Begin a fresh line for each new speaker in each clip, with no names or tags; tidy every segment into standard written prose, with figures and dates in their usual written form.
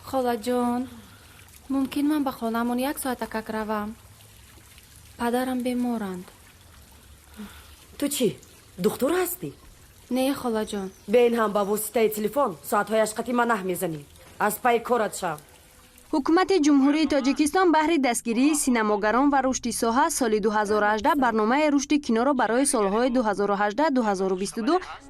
خاله جان ممکن من به خانمون 1 ساعت تکک روم. پدرم بیمارند.
تو چی؟ دکتر هستی؟
نه خاله جان.
به این هم با واسطه تلفن ساعت‌های اشقتی منح میزنی. از پای کارت شو.
حکومت جمهوری تاجیکستان بهر دستگیری سینماگران و رشد ساحه سال 2018 برنامه رشد کینو را برای سالهای 2018-2022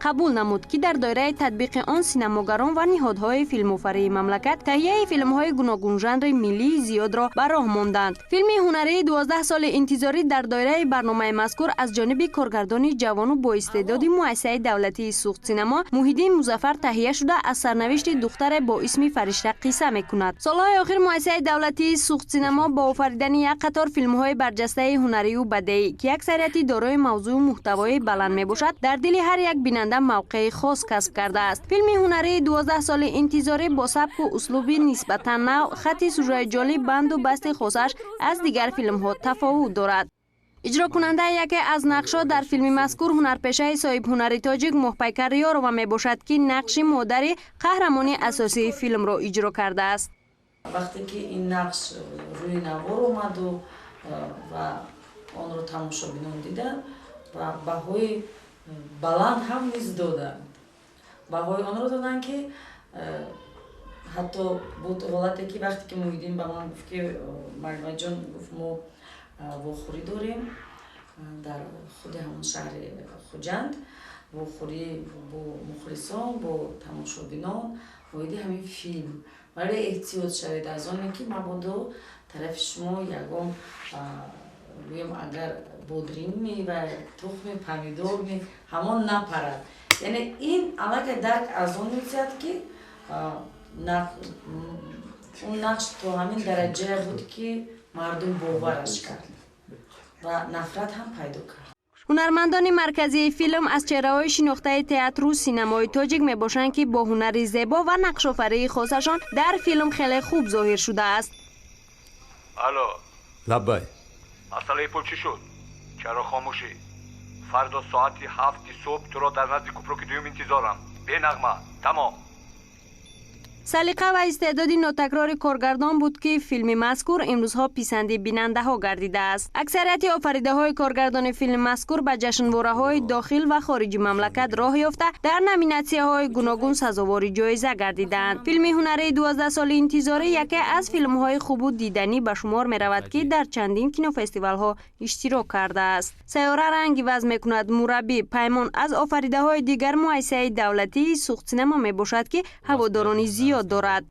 قبول نمود که در دایره تطبیق آن سینماگران و نهادهای فیلموفری مملکت تهیه فیلم‌های گوناگون ژانر ملی زیاد را به راه ماندند. فیلم هنری 12 سال انتظاری در دایره برنامه مذکور از جانب کارگردان جوان و با استعداد مؤسسه دولتی سوخت سینما محیدین مظفر تهیه شده از سرنوشت دختر با اسم فرشته قصه می‌کند. سالهای آخر مؤسسه دولتی سوخت سینما با آفریدن یک قطار فیلم‌های برجسته هنری و بدیعی که اکثریتی دارای موضوع و محتوای بلند میباشد در دل هر یک بیننده موقع خاص کسب کرده است. فیلم هنری 12 سال انتظاری با سبک و اسلوب نسبتاً نو، خط سوژه جالب، بند و بست خاصش از دیگر فیلم‌ها تفاوت دارد. اجرا کننده یکی از نقش‌ها در فیلم مذکور هنرپیشه صاحب هنری تاجیک محپیکر یارو می باشد که نقش مادر قهرمان اساسی فیلم را اجرا کرده است.
وقتی که این نقش روی نوار اومد و آن رو تماشابینان دیدن و بهای بلند هم نیز دادن. بهای آن رو دادن که حتی بود حالتی که وقتی که محیدین به من گفت که مرمای جان گفت ما واخوری داریم در خود همون شهر خوجند، واخوری با مخلصان با تماشابینان وایدی همین فیلم ولی احتیاط شوید از آنه که مبادا طرف شما یکم بگم اگر بادرینی و تخم پمیدور می همان نپرد. یعنی این علاقه درک از آن میزد که اون نقش تو همین درجه بود که مردم باورش کرد و نفرت هم پیدا کرد.
هنرمندان مرکزی فیلم از چهره‌های شناخته تئاتر و سینمای تاجیک میباشند که با هنر زیبا و نقش‌آفرینی خاصشان در فیلم خیلی خوب ظاهر شده است.
الو
لبای
مسئله پول چی شد؟ چرا خاموشی؟ فردا ساعت 7 صبح تو را در نزد کوپروک دوم انتظارم. به نغمه تمام.
سلیقه و استعداد ناتکرار کارگردان بود که فیلم مذکور امروزها پسند بیننده ها گردیده است. اکثریت آفریده های کارگردان فیلم مذکور به جشنواره های داخل و خارج مملکت راه یافته در نامیناسیون های گوناگون سزاوار جایزه گردیدند. فیلم هنری 12 سال انتظاری یکی از فیلم های خوب و دیدنی به شمار می رود که در چندین کینو فستیوال ها اشتراک کرده است. سیاره رنگ وضع می کند مربی پیمان از آفریده های دیگر مؤسسه دولتی سوخت سینما می باشد که هواداران زیاد دارد.